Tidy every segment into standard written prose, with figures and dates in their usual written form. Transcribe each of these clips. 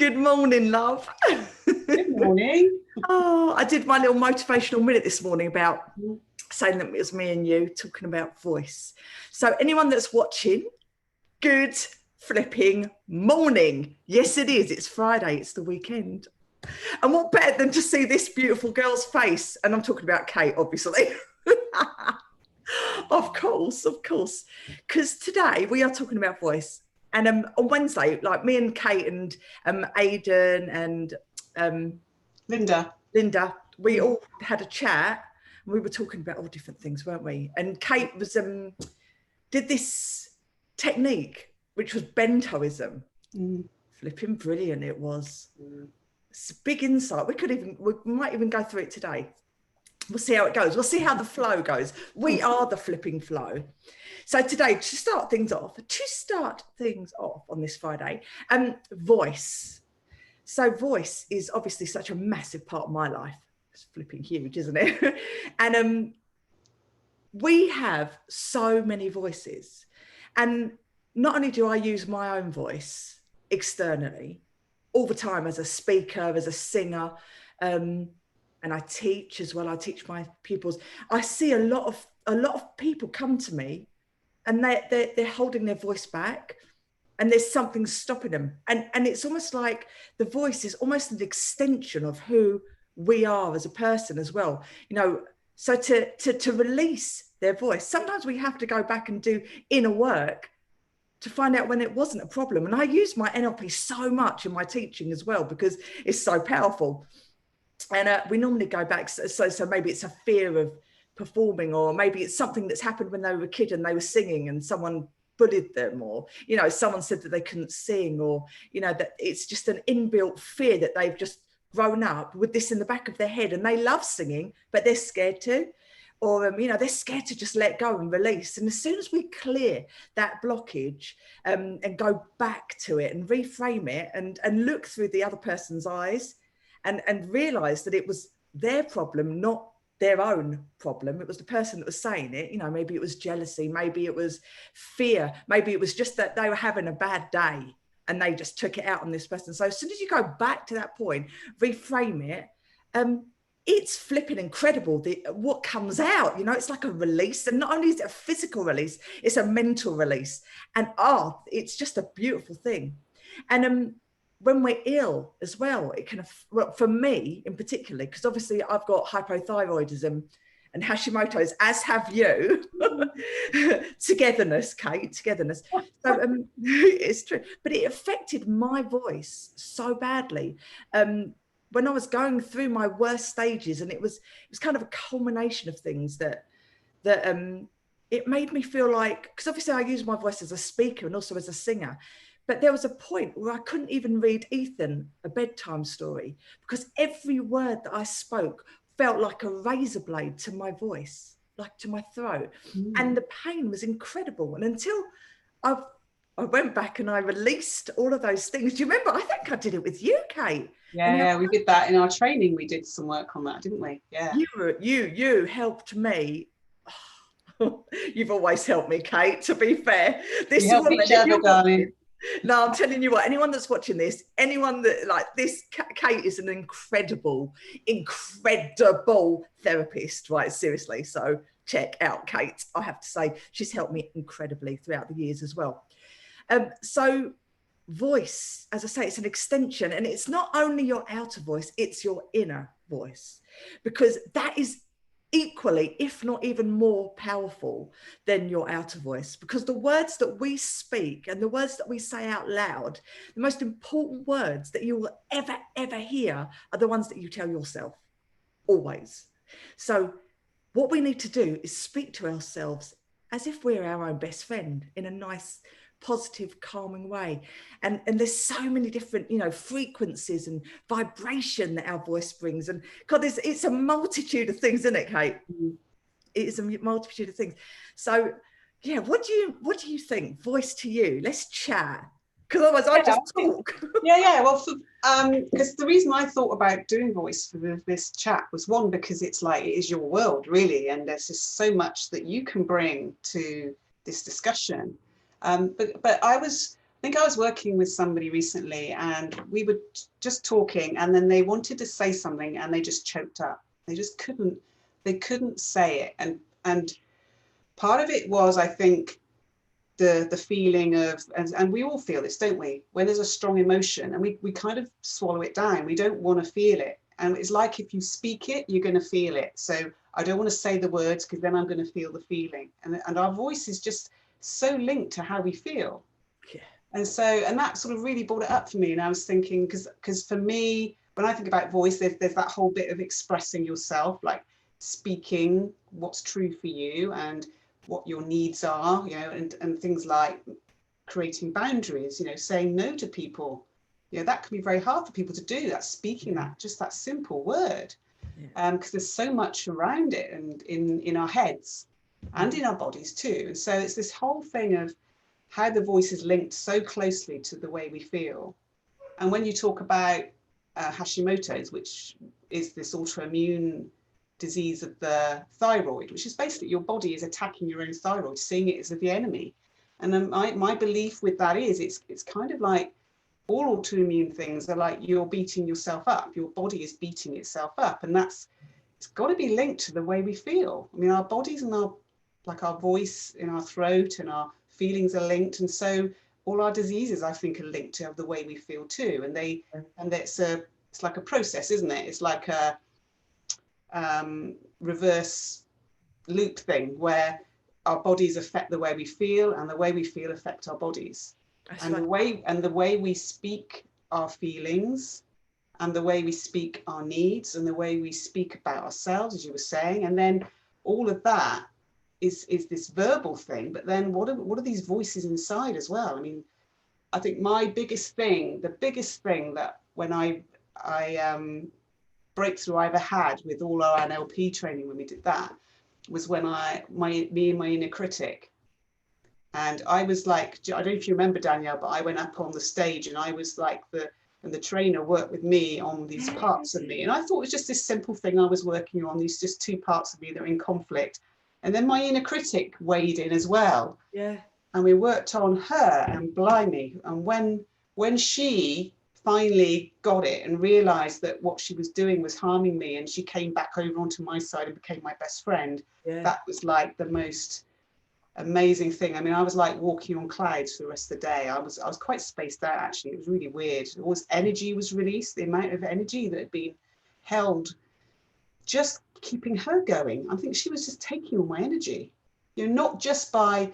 Good morning, love. Good morning. Oh, I did my little motivational minute this morning about saying that it was me and you talking about voice. So anyone that's watching, good flipping morning. Yes, it is. It's Friday. It's the weekend. And what better than to see this beautiful girl's face? And I'm talking about Kate, obviously. Of course. Because today we are talking about voice. And on Wednesday, like me and Kate and Aidan and Linda, we all had a chat and we were talking about all different things, weren't we? And Kate was did this technique, which was bentoism. Flipping brilliant it was. It's a big insight. We might even go through it today. We'll see how it goes. We'll see how the flow goes. We are the flipping flow. So today, to start things off on this Friday, voice. So voice is obviously such a massive part of my life. It's flipping huge, isn't it? And we have so many voices. And not only do I use my own voice externally all the time as a speaker, as a singer, and I teach as well. I teach my pupils. I see a lot of people come to me and they're holding their voice back and there's something stopping them. And it's almost like the voice is almost an extension of who we are as a person as well. You know, so to release their voice, sometimes we have to go back and do inner work to find out when it wasn't a problem. And I use my NLP so much in my teaching as well, because it's so powerful. And we normally go back, so maybe it's a fear of performing, or maybe it's something that's happened when they were a kid and they were singing and someone bullied them, or, you know, someone said that they couldn't sing, or, you know, that it's just an inbuilt fear that they've just grown up with this in the back of their head and they love singing, but they're scared to, or, you know, they're scared to just let go and release. And as soon as we clear that blockage and go back to it and reframe it and look through the other person's eyes, and realize that it was their problem, not their own problem. It was the person that was saying it. You know, maybe it was jealousy, maybe it was fear, maybe it was just that they were having a bad day and they just took it out on this person. So as soon as you go back to that point, reframe it, it's flipping incredible what comes out. You know, it's like a release. And not only is it a physical release, it's a mental release. And it's just a beautiful thing. And when we're ill as well, it can, well, for me in particular, because obviously I've got hypothyroidism and Hashimoto's, as have you. Togetherness, Kate, togetherness. So it's true, but it affected my voice so badly when I was going through my worst stages, and it was kind of a culmination of things that it made me feel like, because obviously I use my voice as a speaker and also as a singer. But there was a point where I couldn't even read Ethan a bedtime story because every word that I spoke felt like a razor blade to my voice, like to my throat. And the pain was incredible. And until I went back and I released all of those things. Do you remember? I think I did it with you, Kate. Yeah, we did that in our training. We did some work on that, didn't we? Yeah. You helped me. You've always helped me, Kate, to be fair. This woman, each other, darling. No, I'm telling you what, anyone that's watching this, anyone that like this, Kate is an incredible therapist, right? Seriously. So check out Kate. I have to say, she's helped me incredibly throughout the years as well. So voice, as I say, it's an extension, and it's not only your outer voice, it's your inner voice, because that is equally, if not even more powerful than your outer voice, because the words that we speak and the words that we say out loud, the most important words that you will ever hear are the ones that you tell yourself, always. So what we need to do is speak to ourselves as if we're our own best friend in a nice, positive, calming way. And there's so many different, you know, frequencies and vibration that our voice brings. And God, it's a multitude of things, isn't it, Kate? It is a multitude of things. So yeah, what do you think? Voice to you. Let's chat. Because otherwise I just talk. Well, because the reason I thought about doing voice for this chat was, one, because it's like, it is your world, really. And there's just so much that you can bring to this discussion. But I was think I was working with somebody recently, and we were just talking, and then they wanted to say something and they just choked up. They just couldn't say it. And part of it was, I think, the feeling of, and we all feel this, don't we? When there's a strong emotion and we kind of swallow it down, we don't want to feel it. And it's like, if you speak it, you're going to feel it. So I don't want to say the words, because then I'm going to feel the feeling. And our voice is just so linked to how we feel. Yeah. And so, and that sort of really brought it up for me. And I was thinking, because for me, when I think about voice, there's that whole bit of expressing yourself, like speaking what's true for you and what your needs are, you know, and things like creating boundaries, you know, saying no to people. You know, that can be very hard for people to do, that speaking, that just that simple word, because there's so much around it, and in our heads and in our bodies too. And so it's this whole thing of how the voice is linked so closely to the way we feel. And when you talk about Hashimoto's, which is this autoimmune disease of the thyroid, which is basically your body is attacking your own thyroid, seeing it as the enemy. And then my belief with that is, it's kind of like all autoimmune things are like you're beating yourself up. Your body is beating itself up, and it's got to be linked to the way we feel. I mean, our bodies and our voice in our throat and our feelings are linked, and so all our diseases, I think, are linked to the way we feel too. And it's like a process, isn't it? It's like a reverse loop thing, where our bodies affect the way we feel, and the way we feel affect our bodies. And the way we speak our feelings, and the way we speak our needs, and the way we speak about ourselves, as you were saying, and then all of that is this verbal thing. But then what are these voices inside as well? I mean, I think the biggest thing that when I breakthrough I ever had with all our NLP training, when we did that, was when me and my inner critic. And I was like, I don't know if you remember, Danielle, but I went up on the stage, and I was like and the trainer worked with me on these parts of me. And I thought it was just this simple thing I was working on, these just two parts of me that are in conflict. And then my inner critic weighed in as well. Yeah. And we worked on her, and blimey. And when she finally got it and realized that what she was doing was harming me, and she came back over onto my side and became my best friend, that was like the most amazing thing. I mean, I was like walking on clouds for the rest of the day. I was quite spaced out, actually. It was really weird. All this energy was released, the amount of energy that had been held, just keeping her going. I think she was just taking all my energy, you know, not just by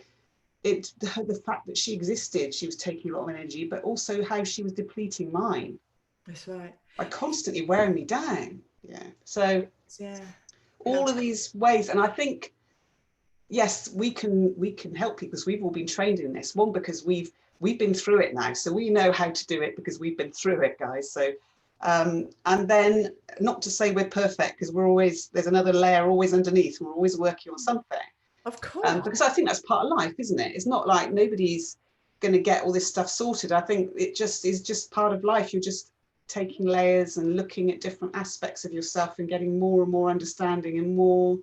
the fact that she existed, she was taking a lot of energy, but also how she was depleting mine. That's right. By constantly wearing me down. Yeah. So all of these ways, and I think, yes, we can help people, because we've all been trained in this. One, because we've been through it now, so we know how to do it because we've been through it, guys. So and then, not to say we're perfect, because there's another layer always underneath. We're always working on something. Of course. Because I think that's part of life, isn't it? It's not like nobody's going to get all this stuff sorted. I think it just is just part of life. You're just taking layers and looking at different aspects of yourself and getting more and more understanding and more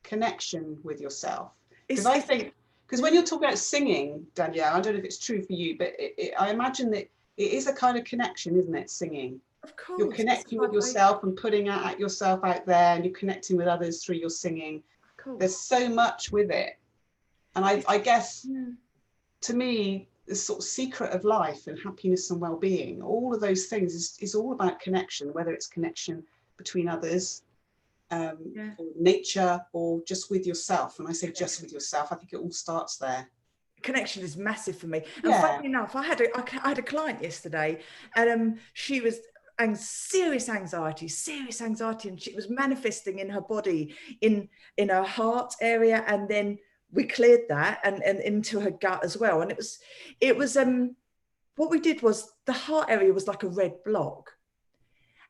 connection with yourself. Because I think, because when you're talking about singing, Danielle, I don't know if it's true for you, but I imagine that it is a kind of connection, isn't it? Singing. Of course. You're connecting with yourself and putting yourself out there, and you're connecting with others through your singing. There's so much with it. And I guess, to me, the sort of secret of life and happiness and well-being, all of those things is all about connection, whether it's connection between others, or nature, or just with yourself. And I say just with yourself, I think it all starts there. Connection is massive for me. And funny enough, I had a client yesterday, and she was serious anxiety, and she was manifesting in her body, in her heart area, and then we cleared that and into her gut as well. And it was what we did was, the heart area was like a red block,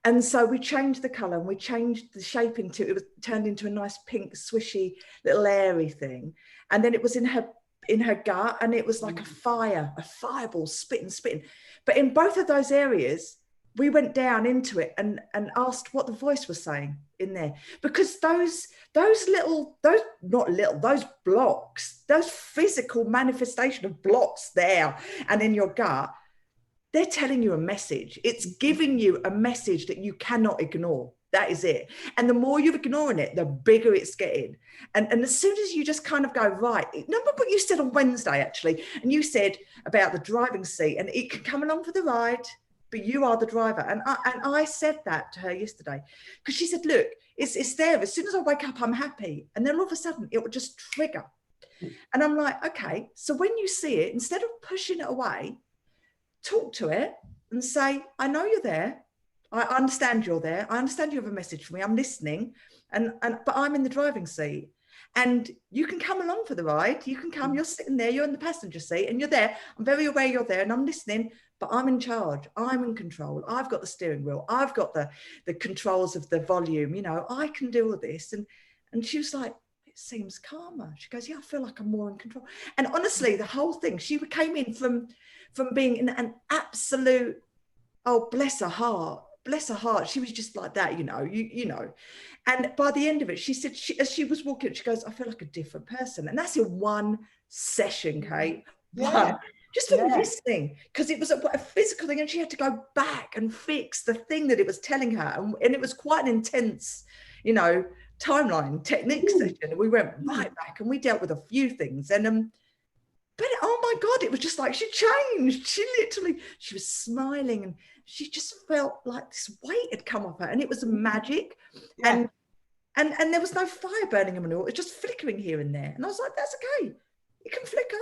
and so we changed the color and we changed the shape into it. Was turned into a nice pink swishy little airy thing, and then it was in her gut, and it was like a fireball spitting. But in both of those areas, we went down into it and asked what the voice was saying in there, because those blocks, those physical manifestation of blocks there and in your gut, they're telling you a message. It's giving you a message that you cannot ignore. That is it. And the more you're ignoring it, the bigger it's getting. And as soon as you just kind of go, right, remember what you said on Wednesday, actually, and you said about the driving seat, and it can come along for the ride, but you are the driver. And I said that to her yesterday, because she said, look, it's there. As soon as I wake up, I'm happy. And then all of a sudden it will just trigger. And I'm like, okay, so when you see it, instead of pushing it away, talk to it and say, I know you're there. I understand you're there. I understand you have a message for me. I'm listening. But I'm in the driving seat. And you can come along for the ride. You can come, you're sitting there, you're in the passenger seat and you're there. I'm very aware you're there and I'm listening, but I'm in charge. I'm in control. I've got the steering wheel. I've got the controls of the volume. You know, I can do all this. And she was like, it seems calmer. She goes, yeah, I feel like I'm more in control. And honestly, the whole thing, she came in from being in an absolute, oh, bless her heart. Bless her heart. She was just like that, you know. And by the end of it, she said, as she was walking, she goes, I feel like a different person. And that's in one session, Kate. Yeah. Just from listening, because it was a physical thing and she had to go back and fix the thing that it was telling her. And it was quite an intense, you know, timeline technique session. And we went right back and we dealt with a few things. And but oh my God, it was just like she changed. She was smiling and she just felt like this weight had come off her, and it was magic. And there was no fire burning them and all. It was just flickering here and there. And I was like, that's okay. It can flicker,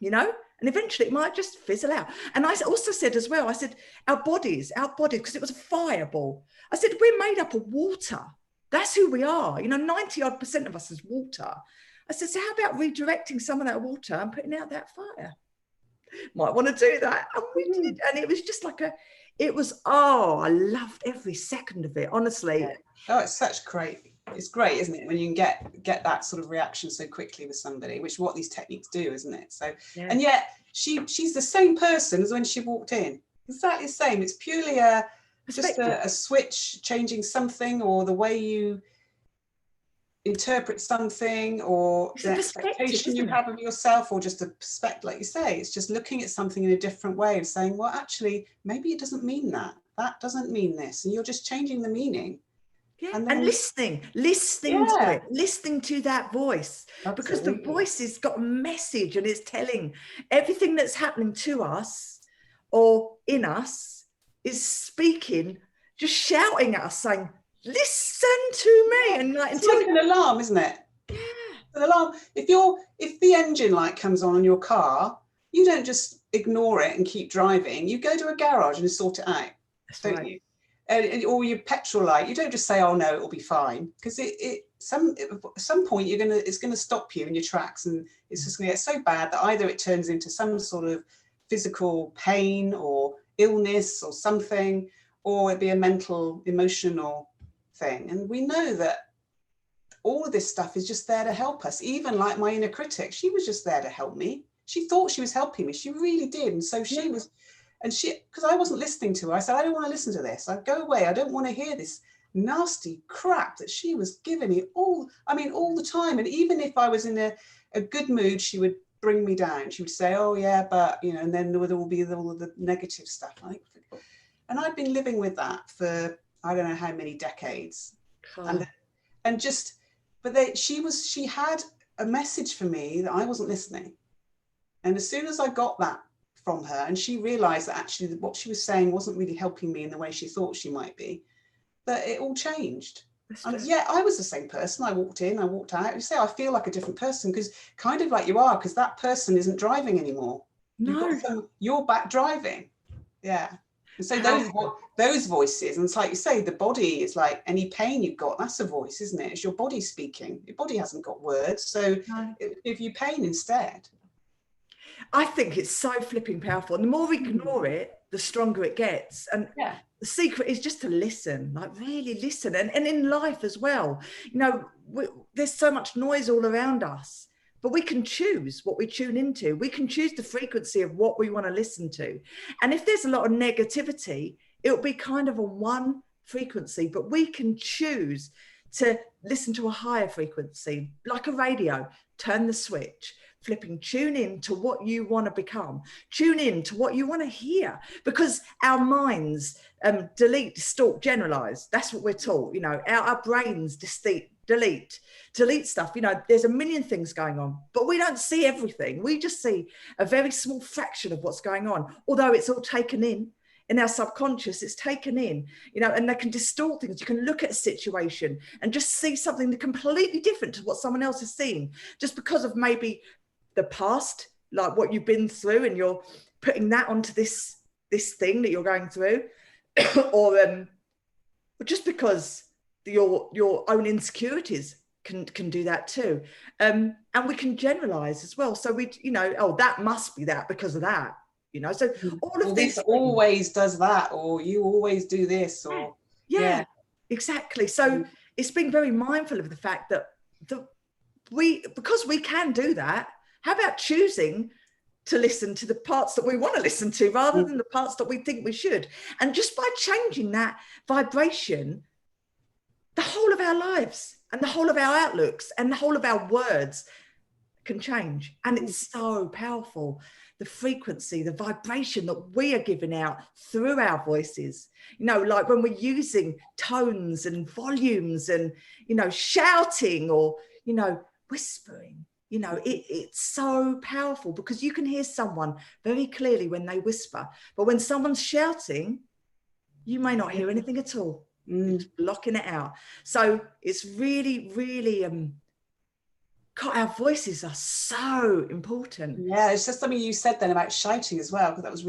you know, and eventually it might just fizzle out. And I also said as well, I said, our bodies, because it was a fireball. I said, we're made up of water. That's who we are. You know, 90% of us is water. I said, so how about redirecting some of that water and putting out that fire? Might want to do that. And we did. And it was just like I loved every second of it, honestly. Yeah. Oh, it's great, isn't it, when you can get that sort of reaction so quickly with somebody, which is what these techniques do, isn't it? So, and yet she's the same person as when she walked in. Exactly the same. It's purely just a switch, changing something, or the way you interpret something, or the expectation you have of yourself, or just a perspective, like you say. It's just looking at something in a different way and saying, well, actually, maybe it doesn't mean that. That doesn't mean this. And you're just changing the meaning. Yeah, and listening to it, listening to that voice. Absolutely. Because the voice has got a message and it's telling everything that's happening to us or in us is speaking, just shouting at us, saying, listen to me. And like, it's like an alarm, isn't it? Yeah. An alarm. If the engine light comes on your car, you don't just ignore it and keep driving. You go to a garage and sort it out. That's don't right. you? Or your petrol light, you don't just say, oh no, it'll be fine, because at some point it's gonna stop you in your tracks, and it's just gonna get so bad that either it turns into some sort of physical pain or illness or something, or it'd be a mental, emotional thing. And we know that all of this stuff is just there to help us. Even like my inner critic, she was just there to help me. She thought she was helping me, she really did. And so she was. And because I wasn't listening to her, I said, I don't want to listen to this. I'd go away. I don't want to hear this nasty crap that she was giving me all the time. And even if I was in a good mood, she would bring me down. She would say, oh yeah, but, you know, and then there would all be all of the negative stuff. And I'd been living with that for, I don't know how many decades. Oh. She had a message for me that I wasn't listening. And as soon as I got that from her, and she realized that actually what she was saying wasn't really helping me in the way she thought she might be, that it all changed. And I was the same person. I walked in, I walked out. You say I feel like a different person, because kind of like you are, because that person isn't driving anymore. No. You're back driving. Yeah. And so those voices, and it's like you say, the body is like any pain you've got, that's a voice, isn't it? It's your body speaking. Your body hasn't got words, so it give you pain instead. I think it's so flipping powerful. And the more we ignore it, the stronger it gets. And the secret is just to listen, like really listen. And in life as well, you know, there's so much noise all around us, but we can choose what we tune into. We can choose the frequency of what we want to listen to. And if there's a lot of negativity, it'll be kind of a one frequency, but we can choose to listen to a higher frequency, like a radio. Turn the switch, flipping, tune in to what you want to become, tune in to what you want to hear, because our minds delete, distort, generalize. That's what we're taught. You know, our brains delete stuff. You know, there's a million things going on, but we don't see everything. We just see a very small fraction of what's going on, although it's all taken in our subconscious. It's taken in, you know, and they can distort things. You can look at a situation and just see something completely different to what someone else has seen, just because of maybe the past, like what you've been through, and you're putting that onto this thing that you're going through, or just because your own insecurities can do that too. And we can generalize as well. So we, you know, oh, that must be that because of that. You know, so all of this always does that, or you always do this, or yeah. Exactly. So it's being very mindful of the fact that because we can do that, how about choosing to listen to the parts that we want to listen to rather than the parts that we think we should? And just by changing that vibration, the whole of our lives and the whole of our outlooks and the whole of our words can change. And it's so powerful. The frequency, the vibration that we are giving out through our voices, you know, like when we're using tones and volumes and, you know, shouting or, you know, whispering, you know, it's so powerful, because you can hear someone very clearly when they whisper, but when someone's shouting, you may not hear anything at all. It's blocking it out. So it's really, really, God, our voices are so important. Yeah, it's just something you said then about shouting as well, because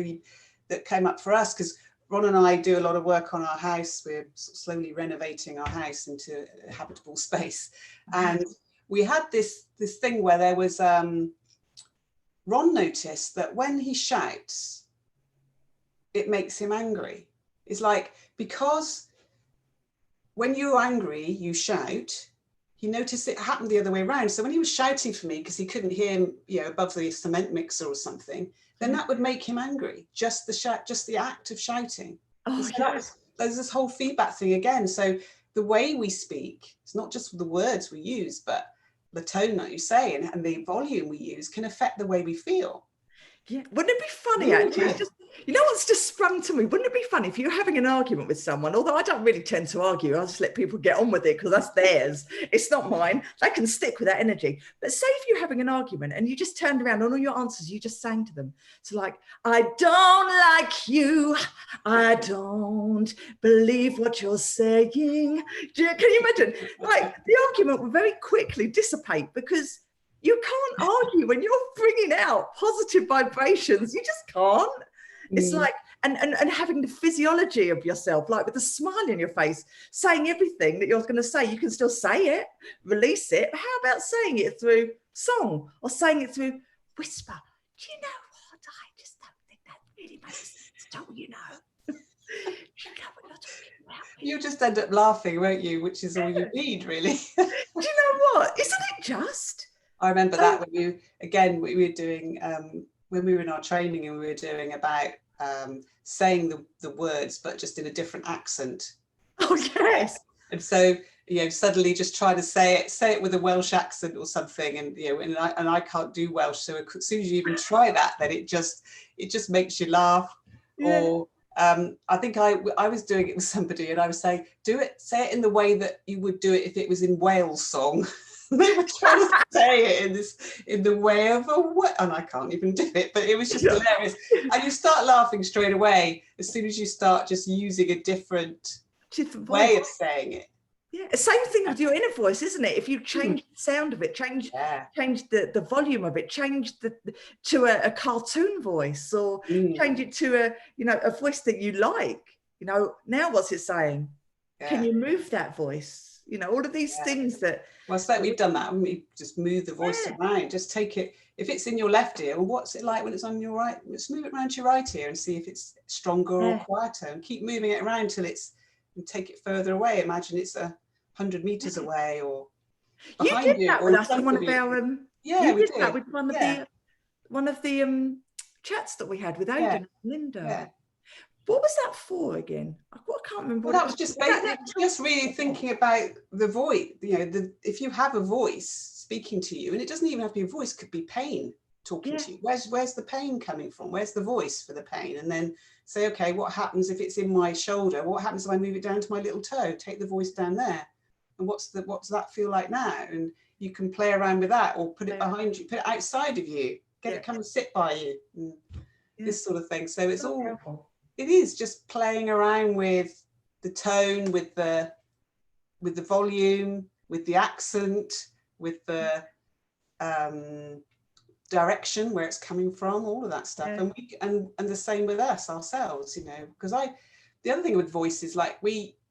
that came up for us, because Ron and I do a lot of work on our house. We're slowly renovating our house into a habitable space. And we had this thing where there was, Ron noticed that when he shouts, it makes him angry. It's like, because when you're angry, you shout. He noticed it happened the other way around. So when he was shouting for me, because he couldn't hear him, you know, above the cement mixer or something, then that would make him angry. Just the act of shouting. Oh, so there's this whole feedback thing again. So the way we speak, it's not just the words we use, but the tone that you say and the volume we use can affect the way we feel. Yeah, wouldn't it be funny actually? You know what's just sprung to me? Wouldn't it be funny if you're having an argument with someone? Although I don't really tend to argue, I just let people get on with it because that's theirs. It's not mine. They can stick with that energy. But say if you're having an argument and you just turned around and all your answers you just sang to them. So like, I don't like you. I don't believe what you're saying. Can you imagine? Like the argument will very quickly dissipate, because you can't argue when you're bringing out positive vibrations. You just can't. It's like, and having the physiology of yourself, like with a smile in your face, saying everything that you're going to say. You can still say it, release it. But how about saying it through song or saying it through whisper? Do you know what? I just don't think that really makes sense, don't you know? Do you know what you're talking about? You just end up laughing, won't you? Which is all you need, really. Do you know what? Isn't it just? I remember that when we were doing, when we were in our training and we were doing about saying the words, but just in a different accent. Oh, yes. And so, you know, suddenly just try to say it with a Welsh accent or something. And, you know, and I can't do Welsh. So as soon as you even try that, then it just makes you laugh. Yeah. Or I think I was doing it with somebody and I was saying, say it in the way that you would do it if it was in Wales song. They were trying to say it in the way of and I can't even do it, but it was just hilarious. And you start laughing straight away as soon as you start just using a different way of saying it. Yeah, same thing with your inner voice, isn't it? If you change the sound of it, change the volume of it, change to a cartoon voice, or change it to a voice that you like. You know, now what's it saying? Yeah. Can you move that voice? You know, all of these things that. Well, so we've done that, and we just move the voice around. Just take it. If it's in your left ear, well, what's it like when it's on your right? Let's move it around to your right ear and see if it's stronger or quieter, and keep moving it around till and take it further away. Imagine it's 100 meters away or behind you. You did that with us in one of our. We did that with one of the chats that we had with Aidan and Linda. Yeah. What was that for again? I can't remember. Well, that was just just really thinking about the voice. You know, if you have a voice speaking to you, and it doesn't even have to be a voice, it could be pain talking to you. Where's the pain coming from? Where's the voice for the pain? And then say, okay, what happens if it's in my shoulder? What happens if I move it down to my little toe? Take the voice down there, and what's that feel like now? And you can play around with that, or put it behind you, put it outside of you, get it come and sit by you, and this sort of thing. So it's all helpful. It is just playing around with the tone, with the volume, with the accent, with the direction, where it's coming from, all of that stuff. And the same with ourselves, you know, because the other thing with voice is like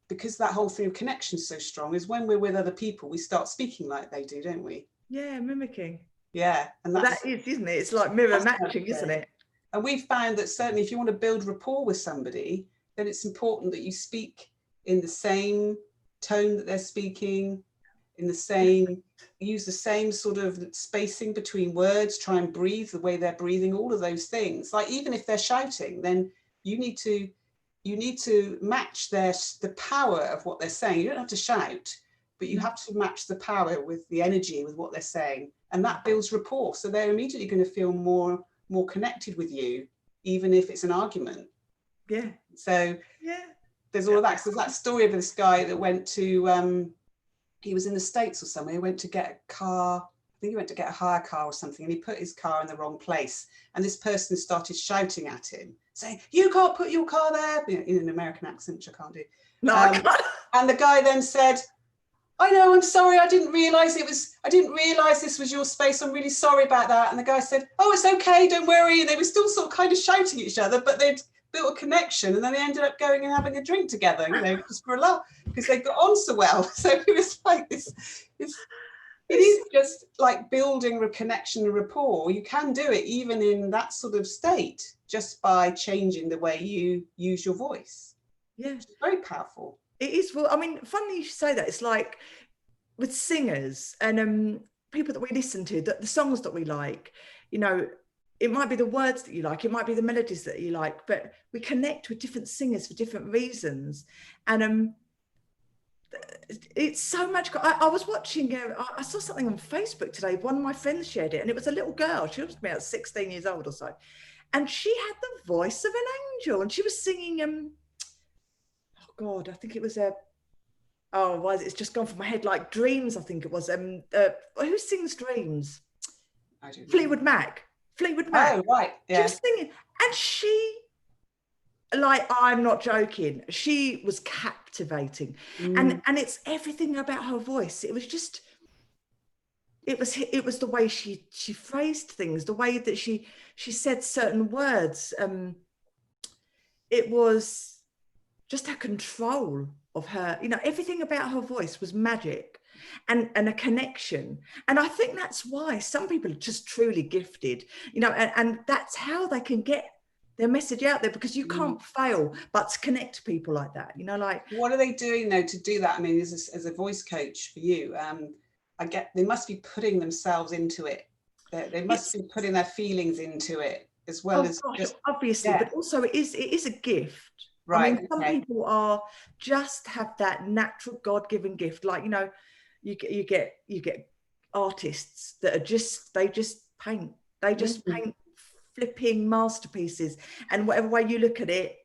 because that whole thing of connection is so strong, is when we're with other people, we start speaking like they do, don't we? Yeah, mimicking. Yeah. And that is, isn't it? It's like mirror matching, isn't it? And we've found that certainly if you want to build rapport with somebody, then it's important that you speak in the same tone that they're speaking, use the same sort of spacing between words, try and breathe the way they're breathing, all of those things. Like even if they're shouting, then you need to match the power of what they're saying. You don't have to shout, but you have to match the power with the energy, with what they're saying. And that builds rapport. So they're immediately going to feel more connected with you, even if it's an argument. Yeah. So there's all of that. So there's that story of this guy that went to, he was in the States or somewhere, he went to get a car, I think he went to get a hire car or something, and he put his car in the wrong place. And this person started shouting at him, saying, "You can't put your car there," in an American accent, which I can't do. No, I can't. And the guy then said, "I know, I'm sorry, I didn't realise this was your space, I'm really sorry about that." And the guy said, "Oh, it's okay, don't worry." And they were still sort of kind of shouting at each other, but they'd built a connection, and then they ended up going and having a drink together, you know, just for a laugh, because they got on so well. So it was like this, it is just like building a connection and rapport. You can do it even in that sort of state, just by changing the way you use your voice. Yeah. It's very powerful. It is. Well, I mean, funny you should say that. It's like with singers and people that we listen to, that the songs that we like, you know, it might be the words that you like, it might be the melodies that you like, but we connect with different singers for different reasons. And it's so much. I was watching, I saw something on Facebook today. One of my friends shared it, and it was a little girl. She was about 16 years old or so. And she had the voice of an angel, and she was singing, oh God, I think it was it's just gone from my head, like Dreams, I think it was. Who sings Dreams? I don't know. Fleetwood Mac. Oh, right. Yeah. She was singing, and she, like, I'm not joking, she was captivating. And it's everything about her voice. It was just, it was the way she phrased things, the way that she said certain words. It was just her control of her, you know, everything about her voice was magic and a connection. And I think that's why some people are just truly gifted, you know, and that's how they can get their message out there, because you can't fail but to connect to people like that, you know. Like, what are they doing though to do that? I mean, as a voice coach for you, they must be putting themselves into it. They must be putting their feelings into it as well as just, obviously, but also it is a gift. Right. I mean, some people are just have that natural God-given gift. Like, you know, you get artists that are they just paint flipping masterpieces, and whatever way you look at it,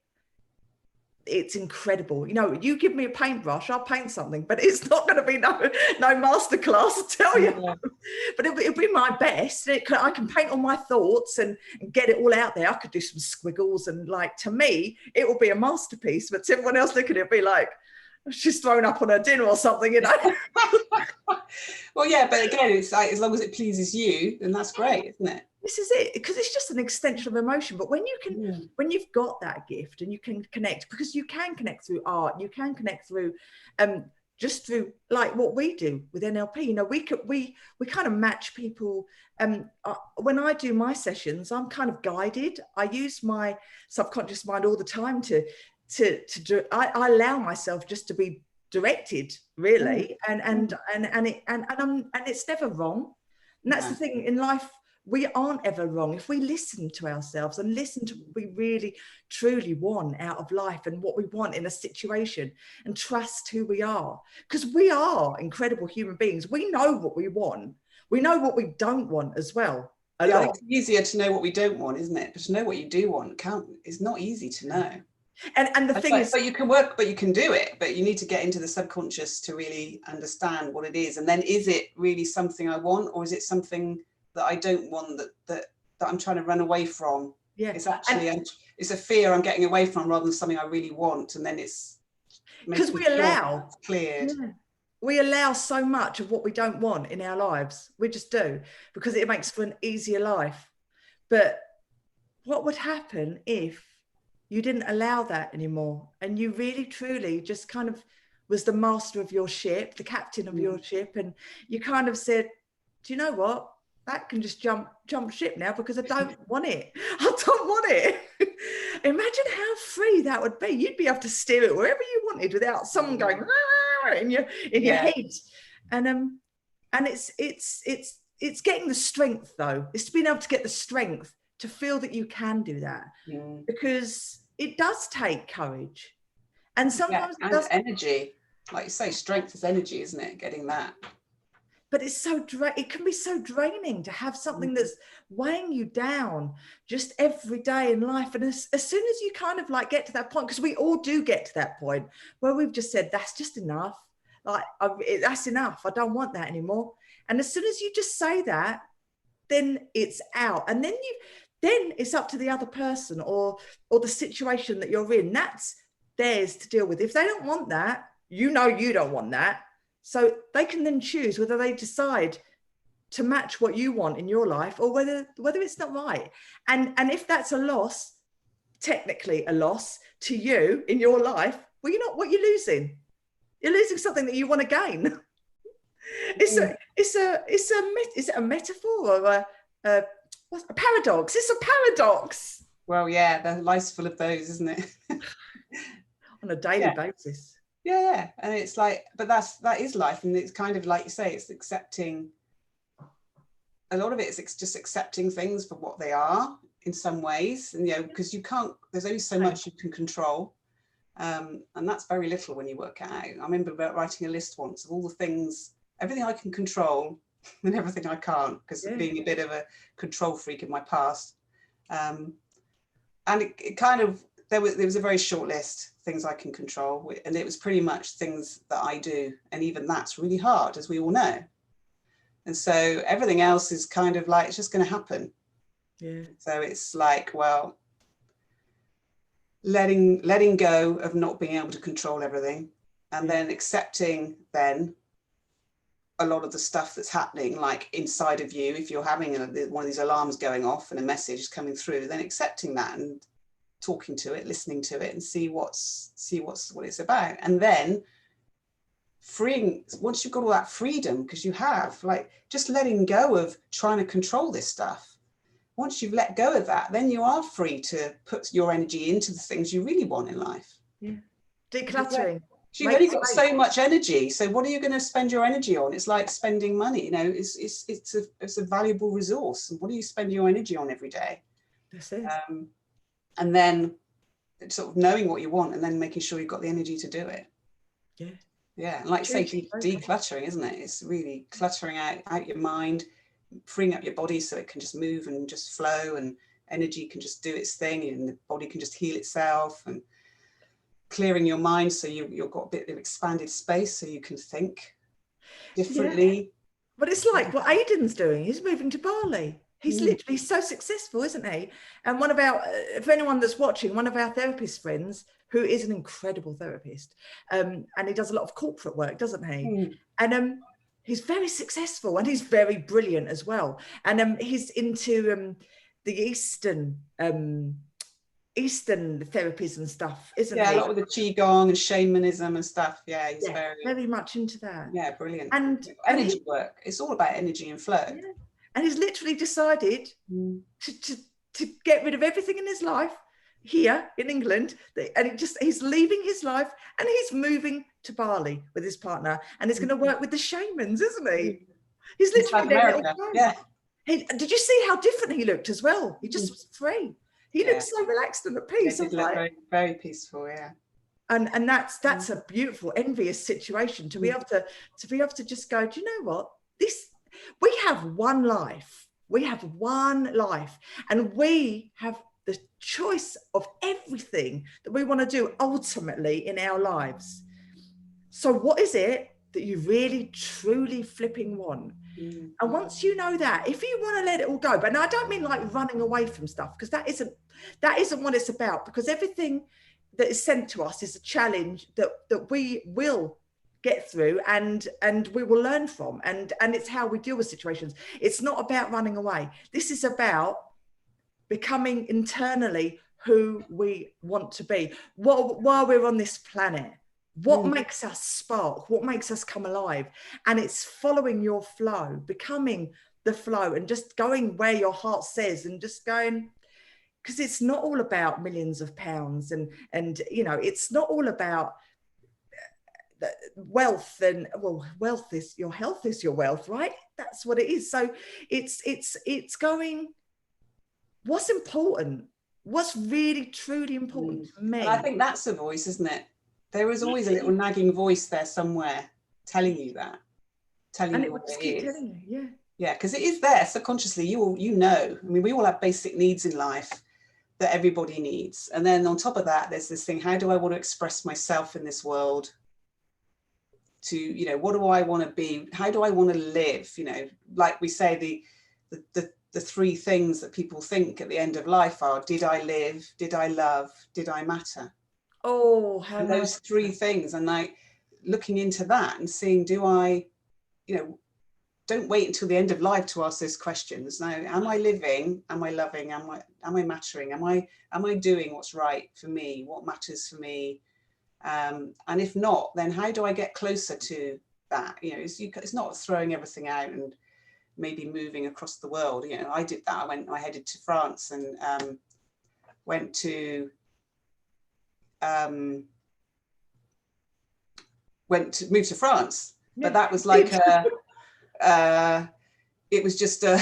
it's incredible. You know, you give me a paintbrush, I'll paint something, but it's not going to be no masterclass, I tell you. Yeah. But it'll be my best. I can paint all my thoughts and get it all out there. I could do some squiggles, and like, to me, it will be a masterpiece. But to everyone else looking at it, be like, she's thrown up on her dinner or something, you know. Well, yeah, but again, it's like, as long as it pleases you, then that's great, isn't it? This is it, because it's just an extension of emotion. But when you can, when you've got that gift and you can connect, because you can connect through art, you can connect through, just through like what we do with NLP. You know, we kind of match people. When I do my sessions, I'm kind of guided. I use my subconscious mind all the time to do. I allow myself just to be directed, really, and it's never wrong. And that's the thing in life. we aren't ever wrong if we listen to ourselves and listen to what we really truly want out of life and what we want in a situation, and trust who we are, because we are incredible human beings. We know what we want. We know what we don't want as well. Yeah, it's easier to know what we don't want, isn't it? But to know what you do want it's not easy to know. And the thing is, but you can work, but you can do it, but you need to get into the subconscious to really understand what it is. And then, is it really something I want, or is it something that I don't want, that I'm trying to run away from? Yeah, it's actually it's a fear I'm getting away from rather than something I really want. And then it's because we allow cleared. Yeah. We allow so much of what we don't want in our lives. We just do, because it makes for an easier life. But what would happen if you didn't allow that anymore, and you really truly just kind of was the master of your ship, the captain of your ship, and you kind of said, do you know what? That can just jump ship now, because I don't want it. I don't want it. Imagine how free that would be. You'd be able to steer it wherever you wanted without someone going in your head. And it's getting the strength, though. It's being able to get the strength to feel that you can do that, because it does take courage, and sometimes and energy. Like you say, strength is energy, isn't it? Getting that. But it's it can be so draining to have something that's weighing you down just every day in life. And as soon as you kind of like get to that point, because we all do get to that point where we've just said, that's just enough. Like, that's enough. I don't want that anymore. And as soon as you just say that, then it's out. And then it's up to the other person or the situation that you're in. That's theirs to deal with. If they don't want that, you don't want that. So they can then choose whether they decide to match what you want in your life, or whether it's not right. And if that's a loss, technically a loss to you in your life, well, what you're losing. You're losing something that you want to gain. Is it a metaphor or a paradox? It's a paradox. Well, yeah, the life's full of those, isn't it? On a daily basis. Yeah, and it's like, but that is life, and it's kind of like you say, it's accepting. A lot of it is just accepting things for what they are in some ways, and because you can't. There's only so much you can control, and that's very little when you work it out. I remember writing a list once of all the things, everything I can control, and everything I can't, because of being a bit of a control freak in my past, and it kind of. There was a very short list, things I can control, and it was pretty much things that I do, and even that's really hard, as we all know. And so everything else is kind of like, it's just going to happen. Yeah. So it's like, well, letting go of not being able to control everything, and then accepting then a lot of the stuff that's happening, like inside of you. If you're having one of these alarms going off and a message is coming through, then accepting that and talking to it, listening to it, and see what it's about. And then freeing, once you've got all that freedom, because you have, like, just letting go of trying to control this stuff. Once you've let go of that, then you are free to put your energy into the things you really want in life. Yeah. Decluttering. You've only got so much energy, so what are you going to spend your energy on? It's like spending money. It's a valuable resource. And what do you spend your energy on every day? That's it. And then sort of knowing what you want, and then making sure you've got the energy to do it. Yeah, and like you say, decluttering, isn't it? It's really cluttering out your mind, freeing up your body so it can just move and just flow, and energy can just do its thing, and the body can just heal itself, and clearing your mind so you've got a bit of expanded space so you can think differently. But it's like what Aidan's doing. He's moving to Bali. He's literally so successful, isn't he? And one of our, for anyone that's watching, one of our therapist friends, who is an incredible therapist, and he does a lot of corporate work, doesn't he? And he's very successful, and he's very brilliant as well. And he's into the Eastern therapies and stuff, isn't he? Yeah, a lot with the qigong and shamanism and stuff. Yeah, he's very much into that. Yeah, brilliant. And energy work. It's all about energy and flow. Yeah. And he's literally decided to get rid of everything in his life here in England, and he's leaving his life, and he's moving to Bali with his partner, and he's going to work with the shamans, isn't he? He's literally America. Yeah. Did you see how different he looked as well? He just was free. He looked so relaxed and at peace. It did look very, very peaceful, yeah. And that's a beautiful, envious situation to be able to just go, do you know what? We have one life. We have one life, and we have the choice of everything that we want to do ultimately in our lives. So what is it that you really, truly flipping want? And once you know that, if you want to let it all go, but now I don't mean like running away from stuff, because that isn't what it's about, because everything that is sent to us is a challenge that we will get through and we will learn from, and it's how we deal with situations. It's not about running away. This is about becoming internally who we want to be while we're on this planet. What makes us spark? What makes us come alive? And it's following your flow, becoming the flow, and just going where your heart says, and just going, because it's not all about millions of pounds, and you know, it's not all about wealth. And well, wealth is your health, is your wealth, right? That's what it is. So it's going, what's important, what's really truly important to me. And I think that's a voice, isn't it? There is always a little nagging voice there somewhere telling you that, telling you what it is. Telling you, yeah, because it is there subconsciously. You know, I mean, we all have basic needs in life that everybody needs, and then on top of that, there's this thing: how do I want to express myself in this world? To, you know, what do I want to be? How do I want to live? You know, like we say, the three things that people think at the end of life are: did I live? Did I love? Did I matter? Oh, how those three things. And like looking into that and seeing, do I, you know, don't wait until the end of life to ask those questions. Now, am I living? Am I loving? Am I mattering? Am I doing what's right for me? What matters for me? And if not, then how do I get closer to that? You know, it's not throwing everything out and maybe moving across the world. You know, I did that. I headed to France and moved to France, but that was like it was just a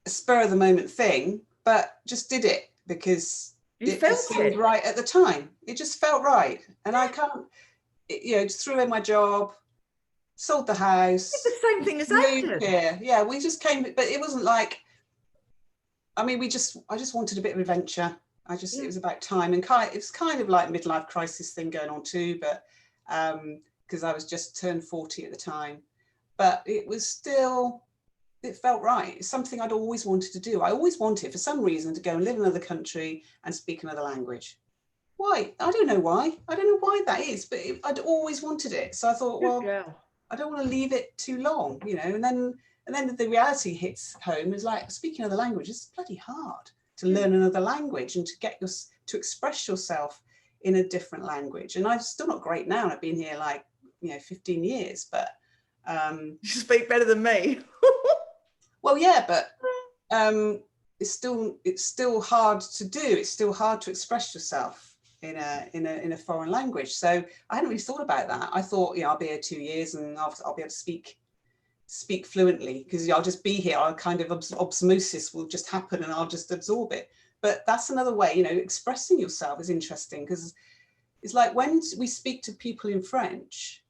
spur of the moment thing, but just did it because it just seemed right at the time. It just felt right, and I can't, you know, just threw in my job, sold the house. It's the same thing as I did. Here. Yeah, we just came, but it wasn't like, I mean, I just wanted a bit of adventure. It was about time, and it was kind of like midlife crisis thing going on too, but because I was just turned 40 at the time, but it was still, it felt right. It's something I'd always wanted to do. I always wanted, for some reason, to go and live in another country and speak another language. Why? I don't know why. I don't know why that is, but I'd always wanted it. So I thought, I don't want to leave it too long, you know. And then the reality hits home, is like, speaking another language is bloody hard, to learn another language and to express yourself in a different language. And I'm still not great now. I've been here like, you know, 15 years, but you speak better than me. Well, yeah, but it's still hard to do. It's still hard to express yourself in a foreign language. So I hadn't really thought about that. I thought, you know, I'll be here 2 years and I'll be able to speak fluently, because I'll just be here. I'll kind of osmosis will just happen and I'll just absorb it. But that's another way, you know, expressing yourself is interesting, because it's like when we speak to people in French,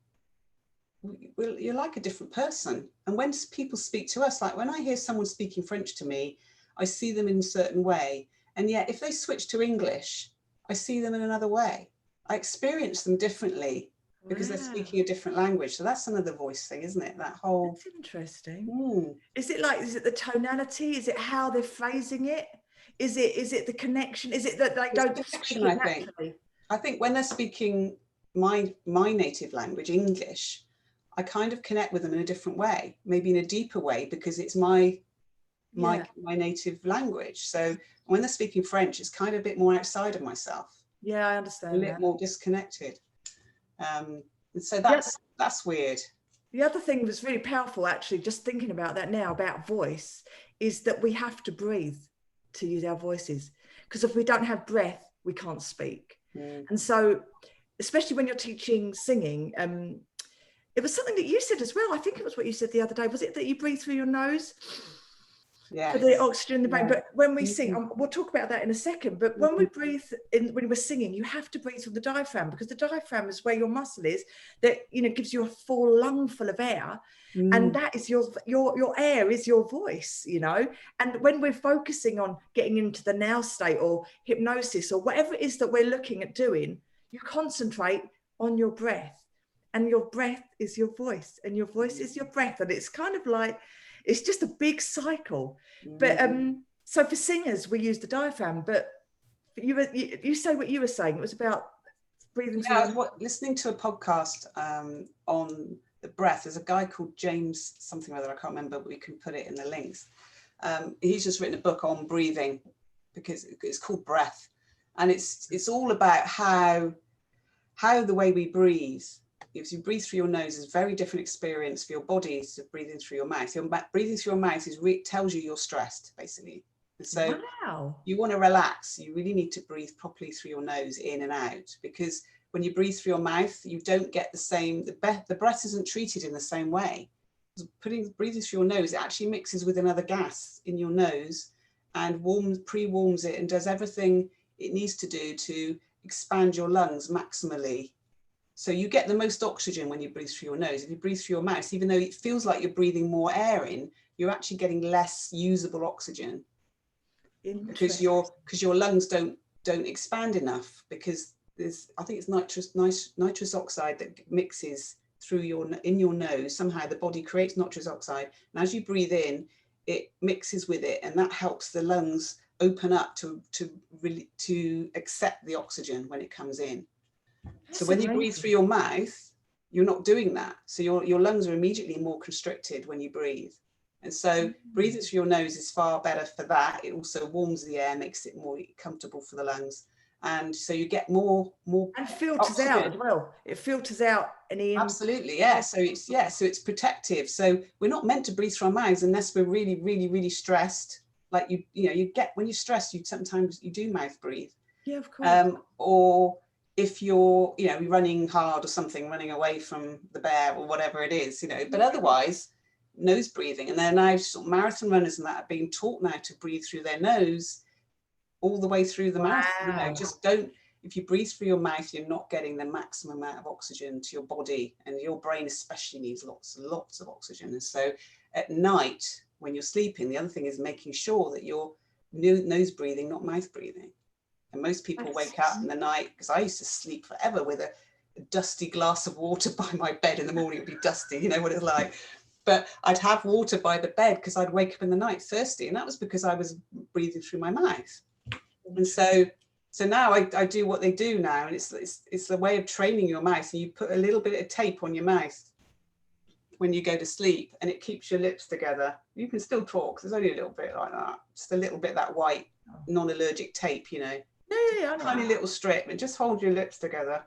you're like a different person. And when people speak to us, like when I hear someone speaking French to me, I see them in a certain way. And yet if they switch to English, I see them in another way. I experience them differently because they're speaking a different language. So that's another voice thing, isn't it? That whole... That's interesting. Is it the tonality? Is it how they're phrasing it? Is it the connection? Is it that they don't speak it naturally? I think when they're speaking my native language, English, I kind of connect with them in a different way, maybe in a deeper way, because it's my native language. So when they're speaking French, it's kind of a bit more outside of myself. Yeah, I understand. A bit more disconnected. And so that's weird. The other thing that's really powerful, actually, just thinking about that now, about voice, is that we have to breathe to use our voices. Because if we don't have breath, we can't speak. And so, especially when you're teaching singing, it was something that you said as well. I think it was what you said the other day. Was it that you breathe through your nose? Yes. For the oxygen in the brain. Yeah. But when we sing, we'll talk about that in a second, but when we breathe in, when we're singing, you have to breathe from the diaphragm, because the diaphragm is where your muscle is, that, you know, gives you a full lung full of air. And that is your air is your voice, you know. And when we're focusing on getting into the now state or hypnosis or whatever it is that we're looking at doing, you concentrate on your breath, and your breath is your voice, and your voice is your breath. And it's kind of like, it's just a big cycle. But so for singers, we use the diaphragm, but you say what you were saying. It was about breathing through. I was listening to a podcast on the breath. There's a guy called James something or other, I can't remember, but we can put it in the links. He's just written a book on breathing, because it's called Breath, and it's all about how the way we breathe. If you breathe through your nose, is a very different experience for your body to breathing through your mouth. Breathing through your mouth tells you you're stressed, basically. And so you want to relax, you really need to breathe properly through your nose, in and out, because when you breathe through your mouth, you don't get the same, the breath isn't treated in the same way. Breathing through your nose, it actually mixes with another gas in your nose and pre-warms it and does everything it needs to do to expand your lungs maximally. So you get the most oxygen when you breathe through your nose. If you breathe through your mouth, even though it feels like you're breathing more air in, you're actually getting less usable oxygen, because your lungs don't expand enough, because there's, I think it's nitrous oxide that mixes through in your nose. Somehow the body creates nitrous oxide, and as you breathe in, it mixes with it, and that helps the lungs open up to accept the oxygen when it comes in. So when you breathe through your mouth, you're not doing that. So your lungs are immediately more constricted when you breathe. And so breathing through your nose is far better for that. It also warms the air, makes it more comfortable for the lungs. And so you get more and filters oxygen out as well. It filters out any. Absolutely, yeah. So it's protective. So we're not meant to breathe through our mouths unless we're really, really, really stressed. Like you get, when you're stressed, sometimes you do mouth breathe. Yeah, of course. Or if you're running hard or something, running away from the bear or whatever it is, but otherwise nose breathing. And then now sort of marathon runners and that are being taught now to breathe through their nose all the way through the mouth. Just don't, if you breathe through your mouth, you're not getting the maximum amount of oxygen to your body, and your brain especially needs lots and lots of oxygen. And so at night when you're sleeping, the other thing is making sure that you're nose breathing, not mouth breathing. And most people wake up in the night, because I used to sleep forever with a dusty glass of water by my bed in the morning. It'd be dusty, you know what it's like. But I'd have water by the bed because I'd wake up in the night thirsty. And that was because I was breathing through my mouth. And so now I do what they do now. And it's a way of training your mouth. And you put a little bit of tape on your mouth when you go to sleep, and it keeps your lips together. You can still talk. There's only a little bit like that. Just a little bit, that white non-allergic tape, Yeah, tiny little strip, and just hold your lips together.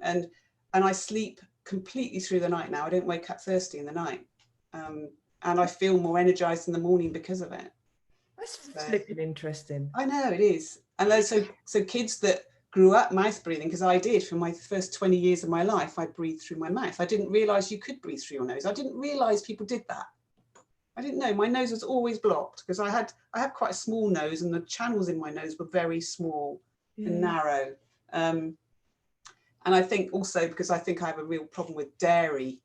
And I sleep completely through the night now. I don't wake up thirsty in the night. And I feel more energized in the morning because of it. That's flipping interesting. I know, it is. And so kids that grew up mouth breathing, because I did for my first 20 years of my life, I breathed through my mouth. I didn't realize you could breathe through your nose. I didn't realize people did that. I didn't know. My nose was always blocked because I had quite a small nose, and the channels in my nose were very small and narrow. And I think also because I think I have a real problem with dairy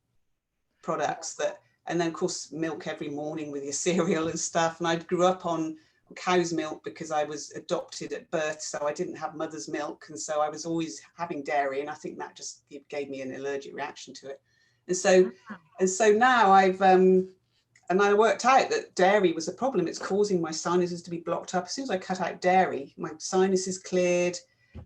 products, and then of course milk every morning with your cereal and stuff. And I grew up on cow's milk because I was adopted at birth, so I didn't have mother's milk, and so I was always having dairy, and I think that just gave me an allergic reaction to it. And so now and I worked out that dairy was a problem. It's causing my sinuses to be blocked up. As soon as I cut out dairy, my sinuses cleared.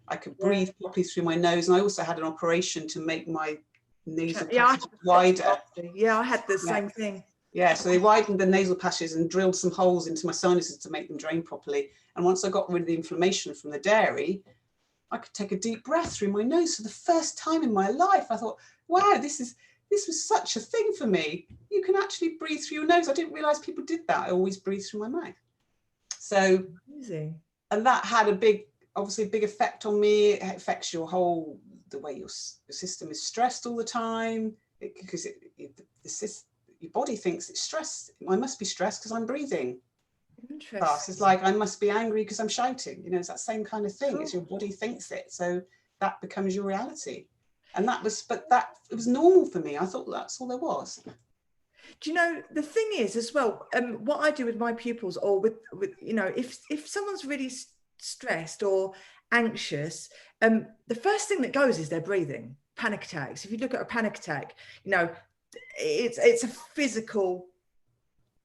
I could breathe properly through my nose. And I also had an operation to make my nasal passages wider. Yeah, I had the same thing. Yeah, so they widened the nasal passages and drilled some holes into my sinuses to make them drain properly. And once I got rid of the inflammation from the dairy, I could take a deep breath through my nose for the first time in my life. I thought, wow, this was such a thing for me. You can actually breathe through your nose. I didn't realize people did that. I always breathe through my mouth. So, amazing. And that had obviously a big effect on me. It affects the way your system is stressed all the time. because your body thinks it's stress. I must be stressed because I'm breathing. Fast. It's like I must be angry because I'm shouting. You know, it's that same kind of thing. It's your body thinks it, so that becomes your reality. And it was normal for me. I thought that's all there was. Do you know, the thing is as well, what I do with my pupils, or with you know, if someone's really stressed or anxious, the first thing that goes is their breathing. Panic attacks. If you look at a panic attack, you know, it's a physical,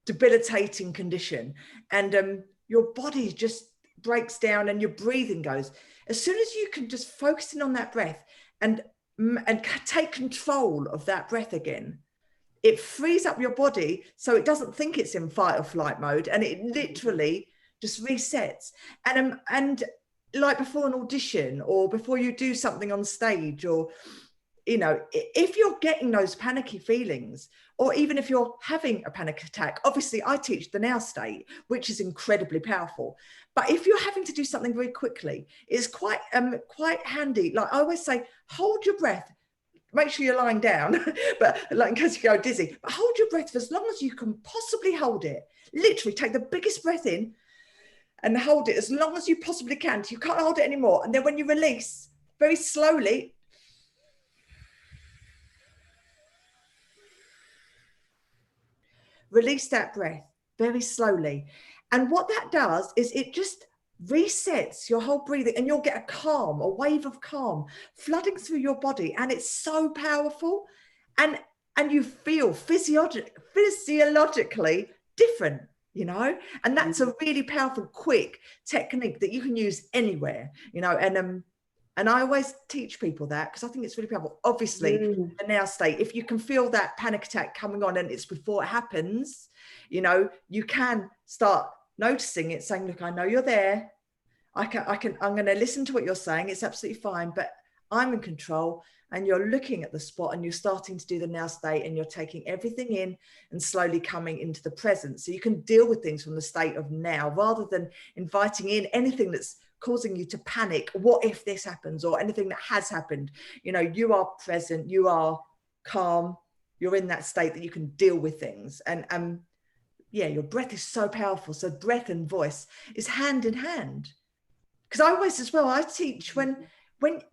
debilitating condition, and your body just breaks down and your breathing goes. As soon as you can just focus in on that breath and take control of that breath again, it frees up your body so it doesn't think it's in fight or flight mode, and it literally just resets. And like before an audition, or before you do something on stage, or, you know, if you're getting those panicky feelings, or even if you're having a panic attack, obviously I teach the now state, which is incredibly powerful. But if you're having to do something very quickly, it's quite handy. Like I always say, hold your breath. Make sure you're lying down, but like in case you go dizzy, but hold your breath for as long as you can possibly hold it. Literally take the biggest breath in and hold it as long as you possibly can. You can't hold it anymore. And then when you release, very slowly, release that breath very slowly. And what that does is it just resets your whole breathing, and you'll get a wave of calm flooding through your body. And it's so powerful. And you feel physiologically different, you know, and that's a really powerful, quick technique that you can use anywhere, you know. And I always teach people that because I think it's really powerful. Obviously, the now state, if you can feel that panic attack coming on and it's before it happens, you know, you can start noticing it, saying, look, I know you're there. I'm going to listen to what you're saying. It's absolutely fine, but I'm in control. And you're looking at the spot and you're starting to do the now state, and you're taking everything in and slowly coming into the present. So you can deal with things from the state of now, rather than inviting in anything that's causing you to panic. What if this happens, or anything that has happened? You know, you are present, you are calm, you're in that state that you can deal with things. And yeah, your breath is so powerful. So breath and voice is hand in hand. Because I always, as well, I teach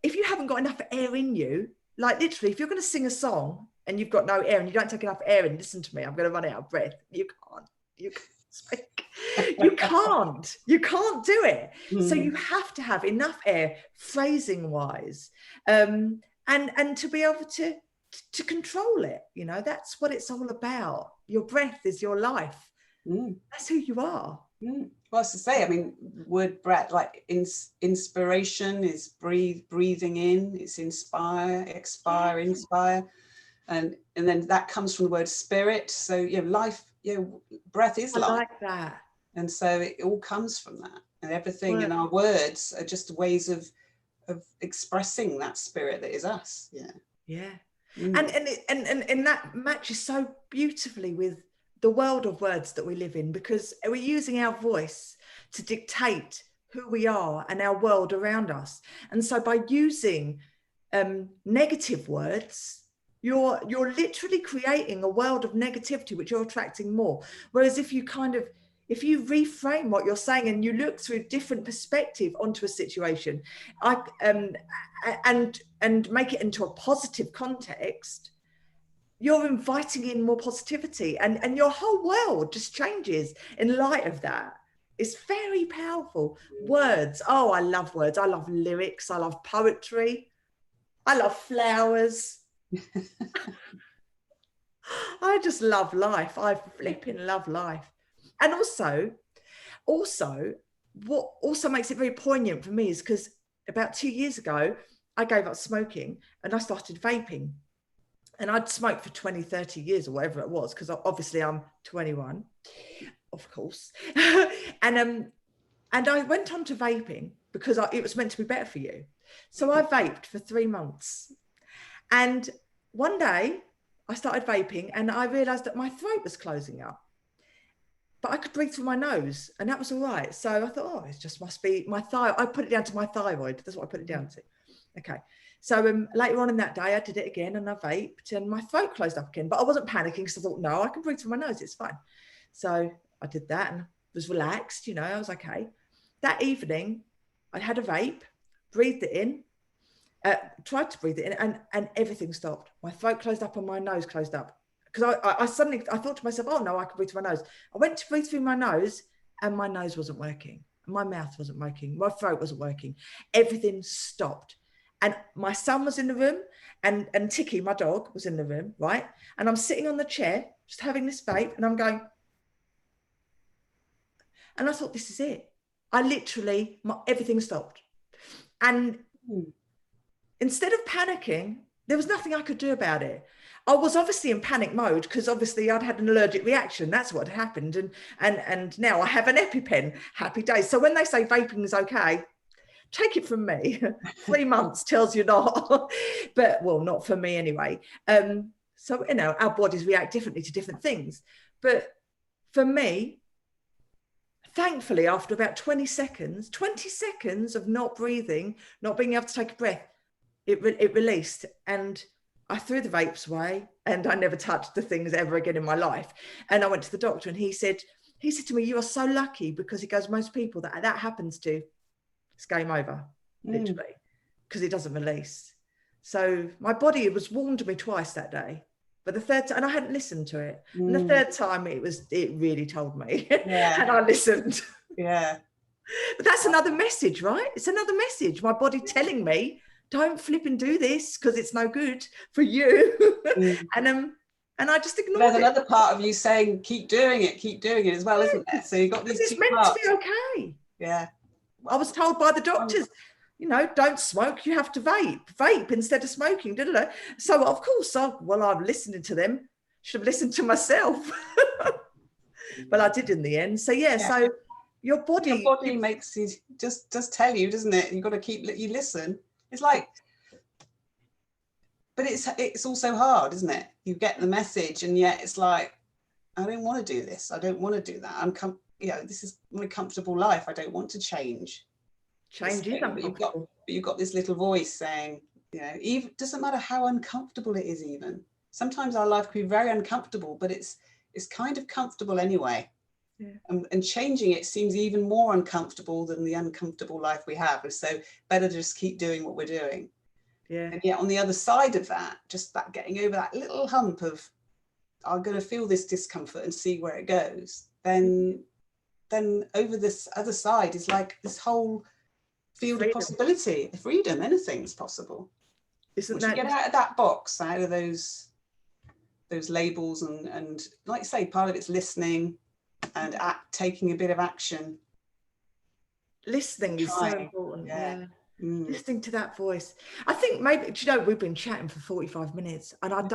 if you haven't got enough air in you, like literally, if you're going to sing a song and you've got no air and you don't take enough air in, listen to me, I'm going to run out of breath. You can't speak. You can't do it. So you have to have enough air, phrasing wise, and to be able to control it. You know, that's what it's all about. Your breath is your life. That's who you are. Well, as to say, I mean, word breath, like inspiration is breathing in, it's inspire, expire, inspire, and then that comes from the word spirit. So, you know, life, you know, breath is life. I like that. And so it all comes from that, and everything in our words are just ways of expressing that spirit that is us. And that matches so beautifully with the world of words that we live in, because we're using our voice to dictate who we are and our world around us. And so by using negative words, you're literally creating a world of negativity, which you're attracting more. Whereas if you reframe what you're saying and you look through different perspective onto a situation, and make it into a positive context, you're inviting in more positivity, and your whole world just changes in light of that. It's very powerful. Words. Oh, I love words. I love lyrics. I love poetry. I love flowers. I just love life. I flipping love life. And also what also makes it very poignant for me is because about 2 years ago, I gave up smoking and I started vaping. And I'd smoked for 20, 30 years or whatever it was, because obviously I'm 21, of course. And I went on to vaping because it was meant to be better for you. So I vaped for 3 months. And one day I started vaping and I realized that my throat was closing up, but I could breathe through my nose and that was all right. So I thought, oh, it just must be my thyroid. I put it down to my thyroid. That's what I put it down to. Okay. So later on in that day, I did it again and I vaped and my throat closed up again, but I wasn't panicking because I thought, no, I can breathe through my nose. It's fine. So I did that and was relaxed, you know, I was okay. That evening, I had a vape, breathed it in, tried to breathe it in and everything stopped. My throat closed up and my nose closed up. Because I suddenly, I thought to myself, oh no, I can breathe through my nose. I went to breathe through my nose and my nose wasn't working. My mouth wasn't working. My throat wasn't working. Everything stopped. And my son was in the room and Tiki, my dog, was in the room, right? And I'm sitting on the chair, just having this vape and I'm going, and I thought, this is it. I literally, everything stopped. And instead of panicking, there was nothing I could do about it. I was obviously in panic mode because obviously I'd had an allergic reaction. That's what had happened. And now I have an EpiPen. Happy days. So when they say vaping is okay, take it from me. 3 months tells you not. But, well, not for me anyway. So, you know, our bodies react differently to different things. But for me, thankfully, after about 20 seconds of not breathing, not being able to take a breath, it released and I threw the vapes away and I never touched the things ever again in my life. And I went to the doctor and he said to me, you are so lucky, because he goes, most people that happens to, it's game over, literally, because it doesn't release. So my body, it was warned me twice that day, but the third time, and I hadn't listened to it. And the third time it really told me and I listened. Yeah. But that's another message, right? It's another message. My body telling me, don't flip and do this because it's no good for you. And I just ignored it. There's another part of you saying, keep doing it as well, isn't there? So you've got these two parts. It's meant to be okay. Yeah. I was told by the doctors, you know, don't smoke, you have to vape instead of smoking. So of course, I'm listening to them. Should have listened to myself. But I did in the end. So yeah. So your body makes you just tell you, doesn't it? You've got to you listen. It's like, but it's also hard, isn't it? You get the message and yet it's like, I don't want to do this. I don't want to do that. This is my comfortable life. I don't want to change. Change is uncomfortable. But you've got this little voice saying, you know, even doesn't matter how uncomfortable it is. Even sometimes our life can be very uncomfortable, but it's kind of comfortable anyway. Yeah. And changing it seems even more uncomfortable than the uncomfortable life we have. And so better to just keep doing what we're doing. Yeah. And yet on the other side of that, just that getting over that little hump of, I'm going to feel this discomfort and see where it goes. Then over this other side is like this whole field of possibility, freedom, anything's possible. Isn't that, you get out of that box, out of those labels and like you say, part of it's listening and taking a bit of action. Listening is so important. Yeah. Listening to that voice. I think maybe, do you know, we've been chatting for 45 minutes and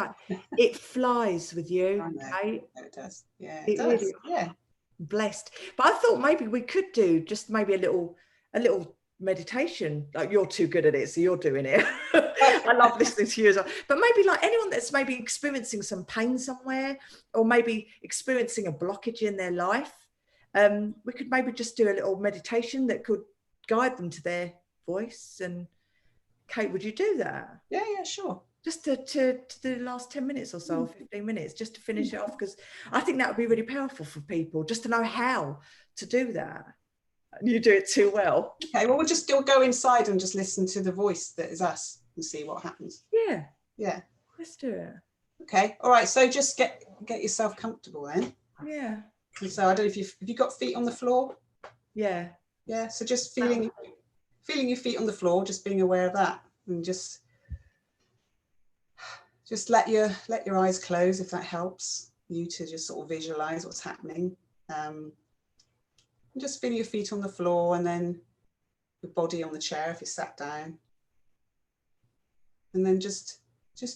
it flies with you. Right? It does. Yeah, it does. Really, yeah. Blessed. But I thought maybe we could do just maybe a little meditation. Like, you're too good at it, so you're doing it. I love listening to you as well. But maybe like anyone that's maybe experiencing some pain somewhere, or maybe experiencing a blockage in their life, we could maybe just do a little meditation that could guide them to their voice. And Kate, would you do that? Yeah, sure. Just to do the last 10 minutes or so, 15 minutes, just to finish it off, because I think that would be really powerful for people, just to know how to do that. And you do it too well. Okay, well, we'll just go inside and just listen to the voice that is us and see what happens. Yeah. Let's do it. Okay, all right, so just get yourself comfortable then. Yeah. And so I don't know if you've got feet on the floor. Yeah. So just feeling your feet on the floor, just being aware of that, and just let your eyes close if that helps you to just sort of visualize what's happening. Just feel your feet on the floor and then your body on the chair if you're sat down. And then just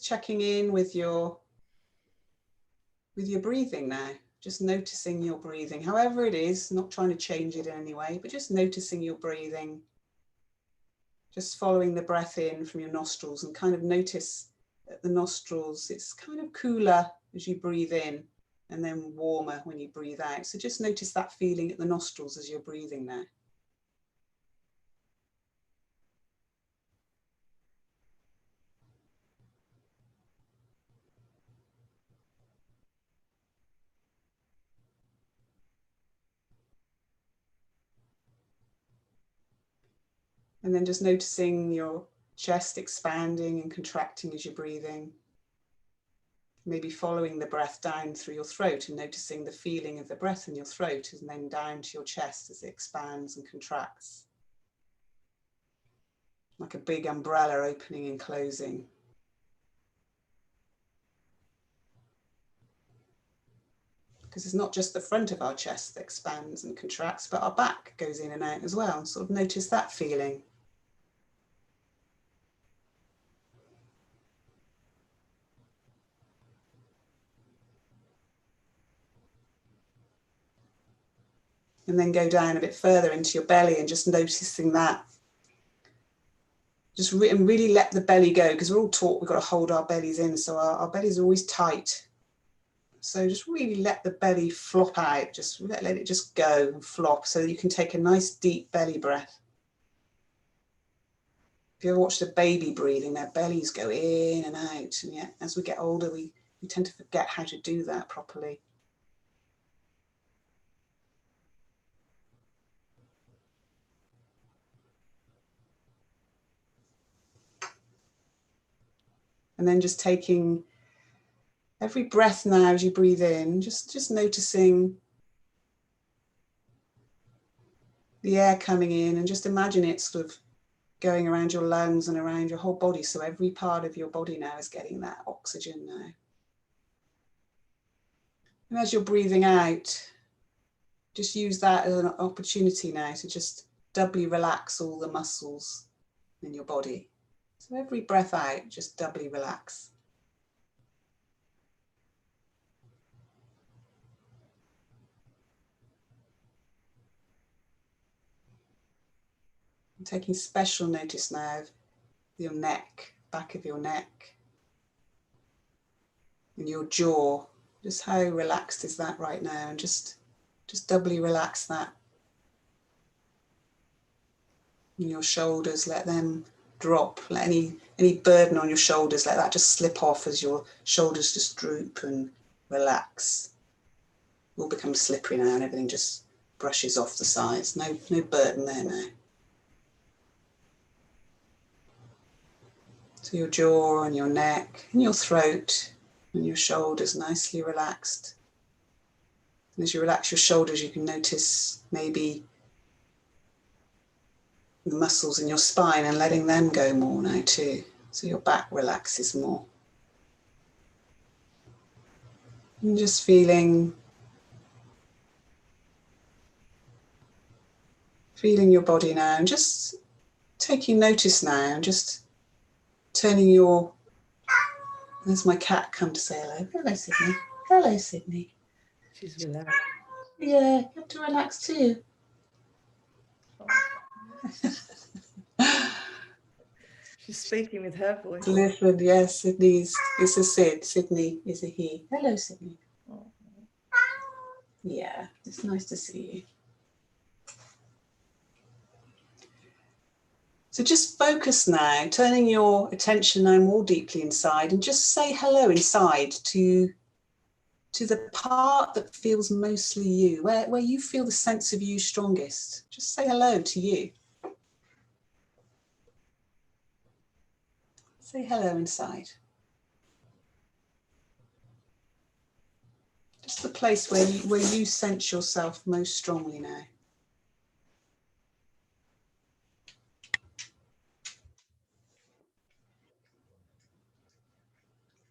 checking in with your breathing now. Just noticing your breathing, however it is, not trying to change it in any way, but just noticing your breathing. Just following the breath in from your nostrils, and kind of notice at the nostrils, it's kind of cooler as you breathe in and then warmer when you breathe out. So just notice that feeling at the nostrils as you're breathing now. And then just noticing your chest expanding and contracting as you're breathing. Maybe following the breath down through your throat and noticing the feeling of the breath in your throat and then down to your chest as it expands and contracts. Like a big umbrella opening and closing. Because it's not just the front of our chest that expands and contracts, but our back goes in and out as well. Sort of notice that feeling. And then go down a bit further into your belly and just noticing that. Just really let the belly go, because we're all taught we've got to hold our bellies in, so our bellies are always tight. So just really let the belly flop out, just let it just go and flop, so that you can take a nice deep belly breath. If you ever watched a baby breathing, their bellies go in and out, and yet as we get older we tend to forget how to do that properly. And then just taking every breath now as you breathe in, just noticing the air coming in, and just imagine it sort of going around your lungs and around your whole body. So every part of your body now is getting that oxygen now. And as you're breathing out, just use that as an opportunity now to just doubly relax all the muscles in your body. So every breath out, just doubly relax. I'm taking special notice now of your neck, back of your neck, and your jaw. Just how relaxed is that right now? And just doubly relax that. And your shoulders, let them drop. Let any burden on your shoulders, let that just slip off as your shoulders just droop and relax. It all becomes slippery now and everything just brushes off the sides. No burden there now. So your jaw and your neck and your throat and your shoulders nicely relaxed. And as you relax your shoulders, you can notice maybe the muscles in your spine and letting them go more now too. So your back relaxes more. And just feeling your body now, and just taking notice now, and just turning your... There's my cat come to say hello. Hello, Sydney. Hello, Sydney. She's relaxed. Yeah, you have to relax too. She's speaking with her voice. Listen, yes, Sydney's, it's a Sid. Sydney is a he. Hello, Sydney. Oh. Yeah, it's nice to see you. So just focus now, turning your attention now more deeply inside, and just say hello inside to the part that feels mostly you, where you feel the sense of you strongest. Just say hello to you. Say hello inside. Just the place where you sense yourself most strongly now.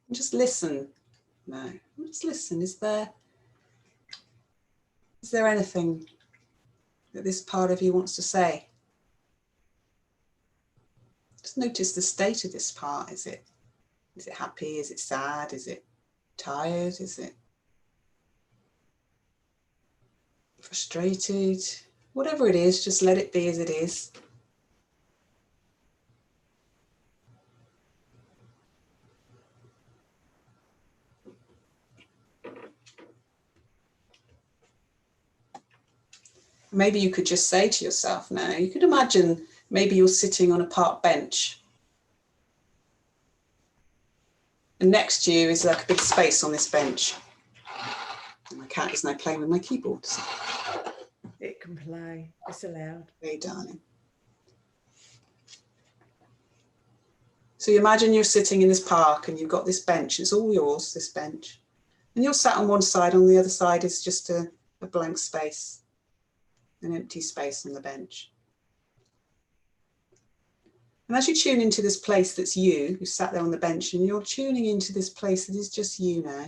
And just listen now. Just listen. Is there anything that this part of you wants to say? Just notice the state of this part. Is it happy? Is it sad? Is it tired? Is it frustrated? Whatever it is, just let it be as it is. Maybe you could just say to yourself now, you could imagine maybe you're sitting on a park bench. And next to you is like a big space on this bench. And my cat is now playing with my keyboards. It can play. It's allowed. Hey, darling. So you imagine you're sitting in this park and you've got this bench. It's all yours, this bench. And you're sat on one side, on the other side is just a blank space, an empty space on the bench. And as you tune into this place that's you sat there on the bench, and you're tuning into this place that is just you now,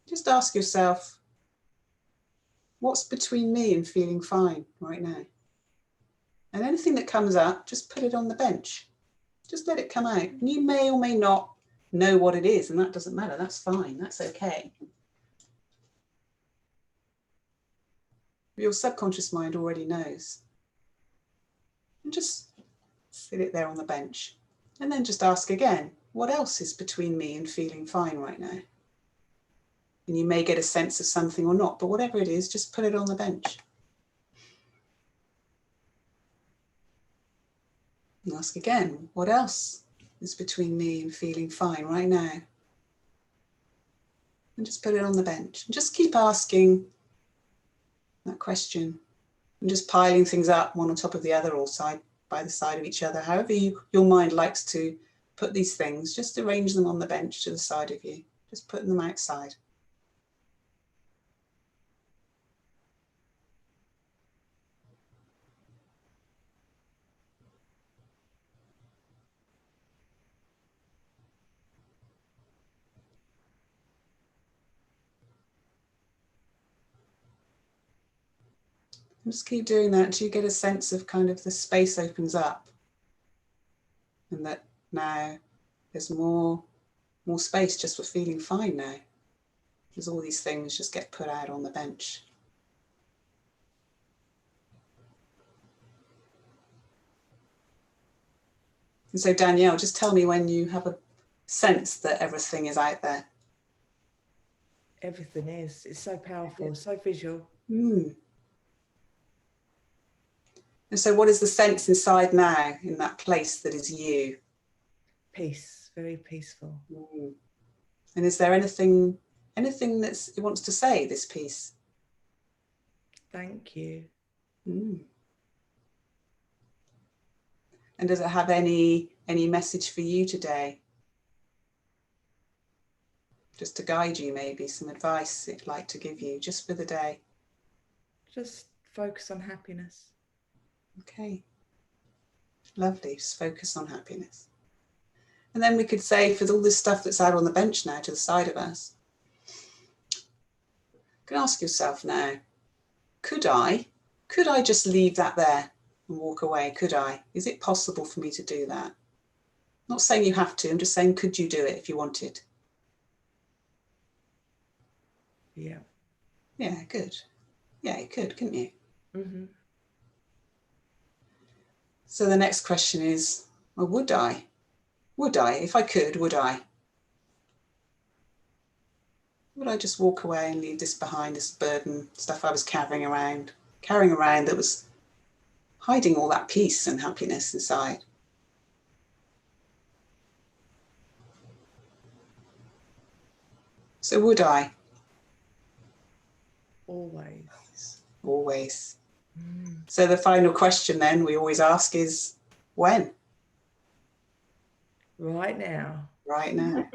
just ask yourself, what's between me and feeling fine right now? And anything that comes up, just put it on the bench. Just let it come out. And you may or may not know what it is, and that doesn't matter. That's fine. That's okay. Your subconscious mind already knows. And just sit it there on the bench. And then just ask again, what else is between me and feeling fine right now? And you may get a sense of something or not, but whatever it is, just put it on the bench. And ask again, what else is between me and feeling fine right now? And just put it on the bench. And just keep asking that question. And just piling things up one on top of the other or side by the side of each other. However your mind likes to put these things, just arrange them on the bench to the side of you. Just putting them outside. Just keep doing that until you get a sense of kind of the space opens up, and that now there's more space just for feeling fine now, because all these things just get put out on the bench. And so Danielle, just tell me when you have a sense that everything is out there. Everything is. It's so powerful, so visual. And so what is the sense inside now, in that place that is you? Peace, very peaceful. And is there anything that it wants to say, this piece? Thank you. And does it have any message for you today? Just to guide you, maybe some advice it'd like to give you just for the day? Just focus on happiness. Okay. Lovely. Just focus on happiness. And then we could say, for all this stuff that's out on the bench now to the side of us, you can ask yourself now, could I just leave that there and walk away? Could I? Is it possible for me to do that? I'm not saying you have to, I'm just saying, could you do it if you wanted? Yeah. Yeah, good. Yeah, you could, couldn't you? So the next question is, well, would I? Would I? If I could, would I? Would I just walk away and leave this behind, this burden, stuff I was carrying around that was hiding all that peace and happiness inside? So would I? Always. Always. So the final question then we always ask is, when? Right now. Right now.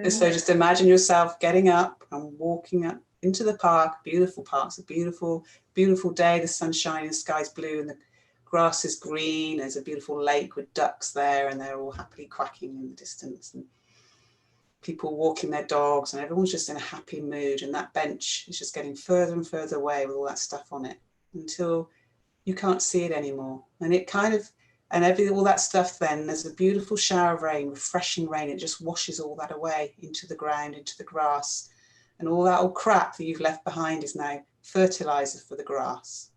So just imagine yourself getting up and walking up into the park, beautiful parks, a beautiful, beautiful day, the sun's shining, the sky's blue and the grass is green, there's a beautiful lake with ducks there and they're all happily quacking in the distance, and people walking their dogs, and everyone's just in a happy mood, and that bench is just getting further and further away with all that stuff on it until you can't see it anymore. And it kind of, and all that stuff, then there's a beautiful shower of rain, refreshing rain, it just washes all that away into the ground, into the grass, and all that old crap that you've left behind is now fertilizer for the grass.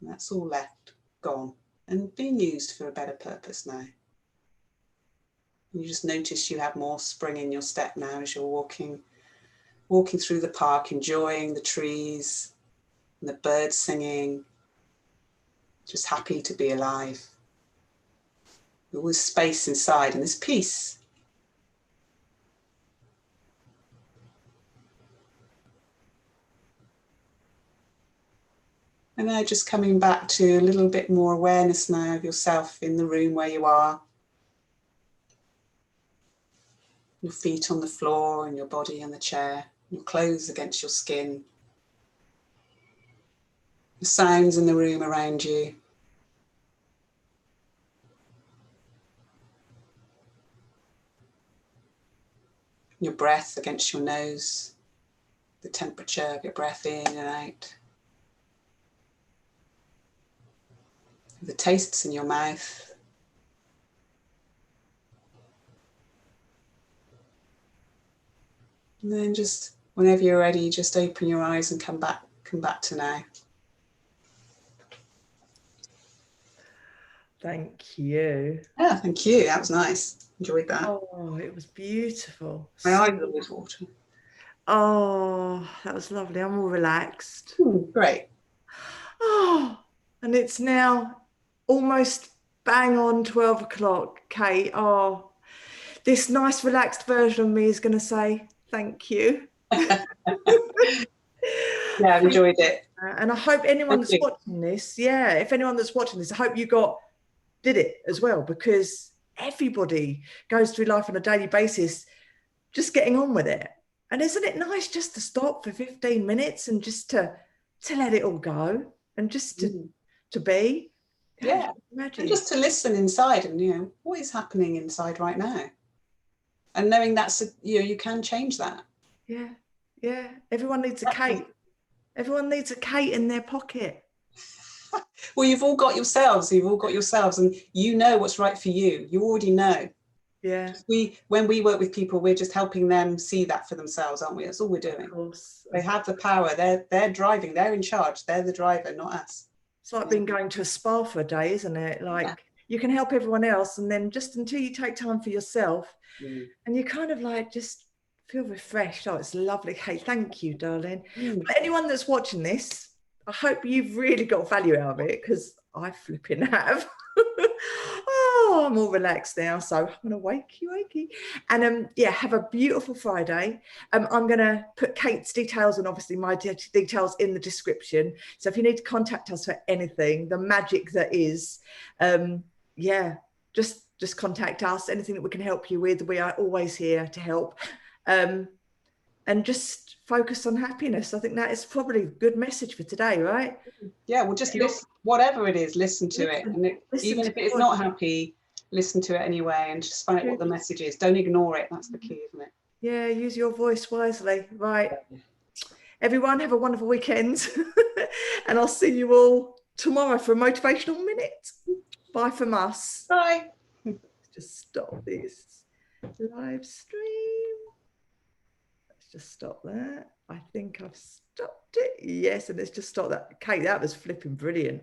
And that's all left, gone, and being used for a better purpose now. And you just notice you have more spring in your step now as you're walking through the park, enjoying the trees and the birds singing, just happy to be alive. All this space inside and this peace. And now just coming back to a little bit more awareness now of yourself in the room where you are. Your feet on the floor and your body in the chair, your clothes against your skin. The sounds in the room around you. Your breath against your nose, the temperature of your breath in and out. The tastes in your mouth. And then just whenever you're ready, just open your eyes and come back to now. Thank you. Yeah, thank you. That was nice. Enjoyed that. Oh, it was beautiful. My eyes are always watering. Oh, that was lovely. I'm all relaxed. Great. Oh, and it's now almost bang on 12 o'clock, Kate. Oh, this nice relaxed version of me is going to say thank you. Yeah, I've enjoyed it. And I hope anyone that's watching this, if anyone that's watching this, I hope you did it as well, because everybody goes through life on a daily basis just getting on with it. And isn't it nice just to stop for 15 minutes and just to let it all go and just to be? Yeah, and just to listen inside and, what is happening inside right now? And knowing that's, you can change that. Yeah. Everyone needs a Kate. Everyone needs a Kate in their pocket. Well, you've all got yourselves, and you know what's right for you. You already know. Yeah. When we work with people, we're just helping them see that for themselves, aren't we? That's all we're doing. Of course. They have the power. They're driving. They're in charge. They're the driver, not us. It's like being going to a spa for a day, isn't it? Like you can help everyone else, and then just until you take time for yourself, and you kind of like just feel refreshed. Oh, it's lovely. Hey, thank you, darling. For anyone that's watching this, I hope you've really got value out of it, because I flipping have. Oh, I'm all relaxed now, so I'm gonna wakey. And have a beautiful Friday. I'm gonna put Kate's details and obviously my details in the description. So if you need to contact us for anything, the magic that is, just contact us. Anything that we can help you with, we are always here to help. And just focus on happiness. I think that is probably a good message for today, right? Yeah, well, just listen, whatever it is, listen to it. And even if it's not happy, listen to it anyway and just find out what the message is. Don't ignore it. That's the key, isn't it? Yeah, use your voice wisely. Right. Everyone, have a wonderful weekend. And I'll see you all tomorrow for a motivational minute. Bye from us. Bye. Just stop this live stream. Just stop that. I think I've stopped it. Yes, and let's just stop that. Kate, that was flipping brilliant.